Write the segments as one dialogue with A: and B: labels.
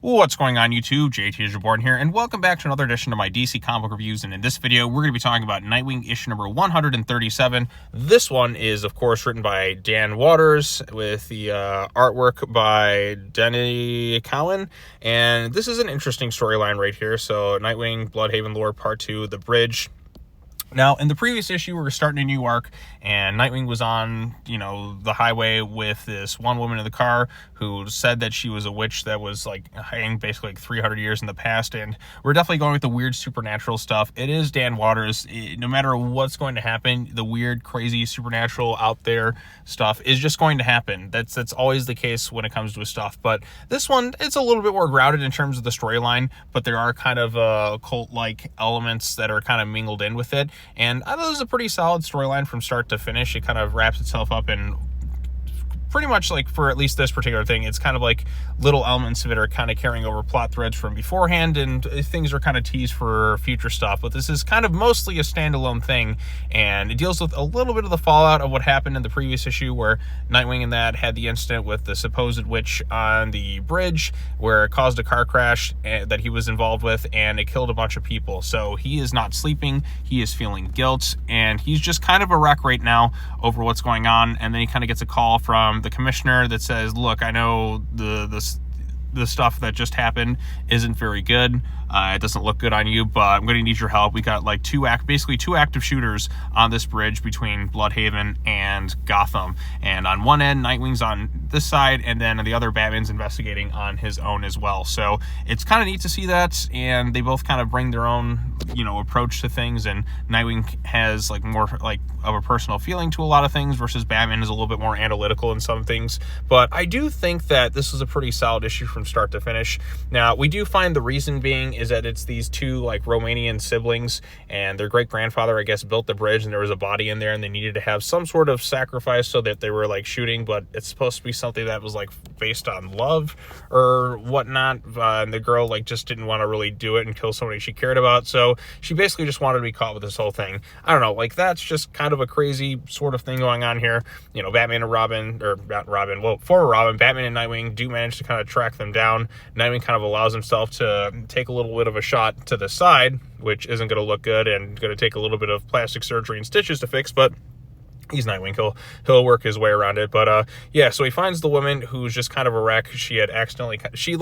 A: What's going on YouTube? JT is reborn here, and welcome back to another edition of my DC comic reviews. And in this video, we're going to be talking about Nightwing issue number 137. This one is, of course, written by Dan Waters with the artwork by Denny Cowan. And this is an interesting storyline right here. So Nightwing, Blüdhaven lore, part 2, The Bridge. Now, in the previous issue, we were starting a new arc, and Nightwing was on, the highway with this one woman in the car who said that she was a witch that was, hiding basically 300 years in the past, and we're definitely going with the weird supernatural stuff. It is Dan Waters. No matter what's going to happen, the weird, crazy, supernatural, out there stuff is just going to happen. That's always the case when it comes to his stuff, but this one, it's a little bit more grounded in terms of the storyline, but there are kind of cult-like elements that are kind of mingled in with it. And I thought it was a pretty solid storyline from start to finish. It kind of wraps itself up in pretty much, for at least this particular thing, it's kind of like little elements of it are kind of carrying over plot threads from beforehand, and things are kind of teased for future stuff. But this is kind of mostly a standalone thing, and it deals with a little bit of the fallout of what happened in the previous issue, where Nightwing and that had the incident with the supposed witch on the bridge, where it caused a car crash that he was involved with, and it killed a bunch of people. So he is not sleeping, he is feeling guilt, and he's just kind of a wreck right now over what's going on. And then he kind of gets a call from the commissioner that says, look, I know the stuff that just happened isn't very good. It doesn't look good on you, but I'm going to need your help. We got basically two active shooters on this bridge between Blüdhaven and Gotham. And on one end, Nightwing's on this side, and then on the other, Batman's investigating on his own as well. So it's kind of neat to see that, and they both kind of bring their own, approach to things. And Nightwing has more of a personal feeling to a lot of things, versus Batman is a little bit more analytical in some things. But I do think that this was a pretty solid issue from start to finish. Now, we do find the reason being is that it's these two Romanian siblings, and their great-grandfather, I guess, built the bridge, and there was a body in there, and they needed to have some sort of sacrifice so that they were shooting, but it's supposed to be something that was based on love or whatnot, and the girl just didn't want to really do it and kill somebody she cared about, so she basically just wanted to be caught with this whole thing. I don't know, that's just kind of a crazy sort of thing going on here. Batman and Robin, or not Robin, well, for Robin, Batman and Nightwing do manage to kind of track them down. Nightwing kind of allows himself to take a little bit of a shot to the side, which isn't going to look good and going to take a little bit of plastic surgery and stitches to fix, but he's Nightwing. He'll work his way around it. But yeah, so he finds the woman who's just kind of a wreck. She had accidentally, she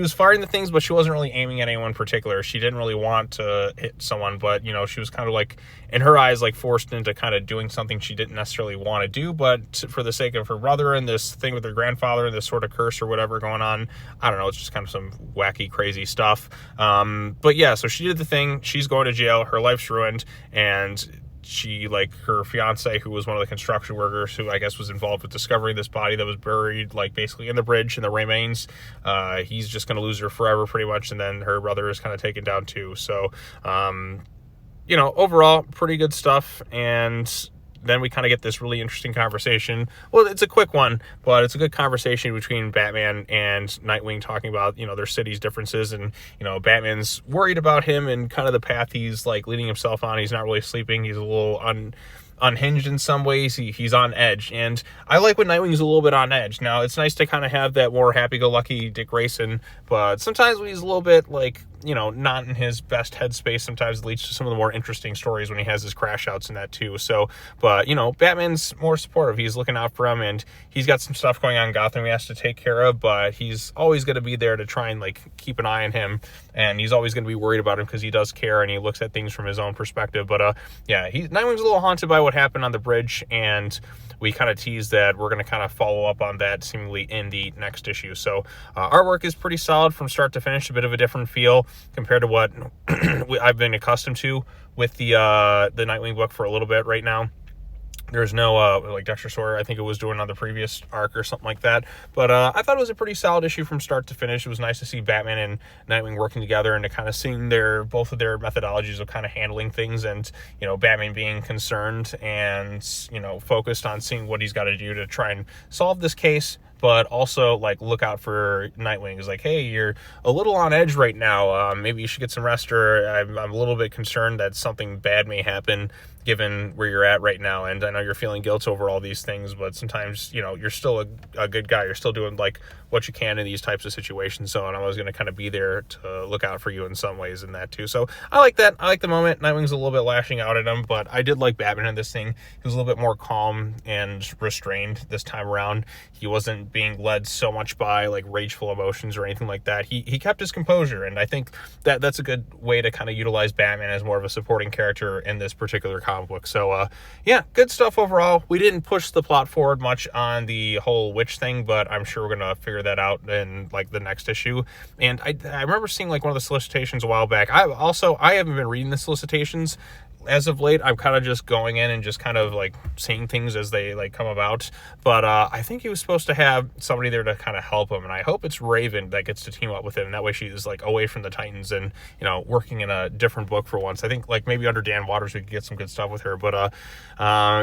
A: was firing the things, but she wasn't really aiming at anyone in particular. She didn't really want to hit someone, but she was kind of in her eyes, forced into kind of doing something she didn't necessarily want to do, but for the sake of her brother and this thing with her grandfather and this sort of curse or whatever going on, I don't know, it's just kind of some wacky, crazy stuff. But yeah, so she did the thing. She's going to jail. Her life's ruined, and she, her fiance, who was one of the construction workers who I guess was involved with discovering this body that was buried basically in the bridge in the remains, he's just going to lose her forever pretty much, and then her brother is kind of taken down too. So overall pretty good stuff. And then we kind of get this really interesting conversation. Well, it's a quick one, but it's a good conversation between Batman and Nightwing, talking about, their city's differences. And, Batman's worried about him and kind of the path he's leading himself on. He's not really sleeping. He's a little unhinged in some ways. He's on edge, and I like when Nightwing's a little bit on edge. Now, it's nice to kind of have that more happy-go-lucky Dick Grayson, but sometimes when he's a little bit not in his best headspace, sometimes it leads to some of the more interesting stories when he has his crash outs and that too. So, but Batman's more supportive. He's looking out for him, and he's got some stuff going on in Gotham he has to take care of, but he's always going to be there to try and keep an eye on him, and he's always going to be worried about him because he does care and he looks at things from his own perspective. But yeah, Nightwing's a little haunted by what happened on the bridge, and we kind of tease that we're going to kind of follow up on that seemingly in the next issue. So artwork is pretty solid from start to finish, a bit of a different feel compared to what I've been accustomed to with the Nightwing book for a little bit right now. There's no Dexter Sawyer, I think it was doing on the previous arc or something like that. But I thought it was a pretty solid issue from start to finish. It was nice to see Batman and Nightwing working together and to kind of seeing both of their methodologies of kind of handling things, and Batman being concerned and focused on seeing what he's got to do to try and solve this case, but also look out for Nightwing. Is hey, you're a little on edge right now, maybe you should get some rest, or I'm a little bit concerned that something bad may happen given where you're at right now. And I know you're feeling guilt over all these things, but sometimes, you know, you're still a good guy. You're still doing like what you can in these types of situations. So, and I was going to kind of be there to look out for you in some ways in that too. So I like that. I like the moment. Nightwing's a little bit lashing out at him, but I did like Batman in this thing. He was a little bit more calm and restrained this time around. He wasn't being led so much by like rageful emotions or anything like that. He kept his composure, and I think that that's a good way to kind of utilize Batman as more of a supporting character in this particular comic book. So yeah, good stuff overall. We didn't push the plot forward much on the whole witch thing, but I'm sure we're gonna figure that out in like the next issue. And I remember seeing like one of the solicitations a while back. I haven't been reading the solicitations as of late. I'm kind of just going in and just kind of like seeing things as they like come about. But I think he was supposed to have somebody there to kind of help him, and I hope it's Raven that gets to team up with him. That way she is like away from the Titans and, you know, working in a different book for once. I think like maybe under Dan Waters we could get some good stuff with her. But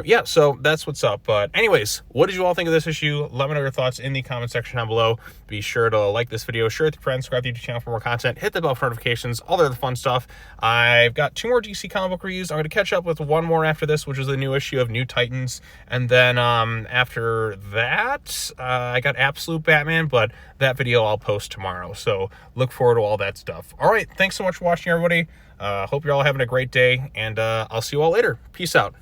A: yeah, so that's what's up. But anyways, what did you all think of this issue? Let me know your thoughts in the comment section down below. Be sure to like this video, share it with your friends, subscribe to the YouTube channel for more content, hit the bell for notifications, all the other fun stuff. I've got 2 more DC comic book reviews. I'm going to catch up with one more after this, which is the new issue of New Titans. And then after that, I got Absolute Batman, but that video I'll post tomorrow. So look forward to all that stuff. All right, thanks so much for watching, everybody. Hope you're all having a great day, and I'll see you all later. Peace out.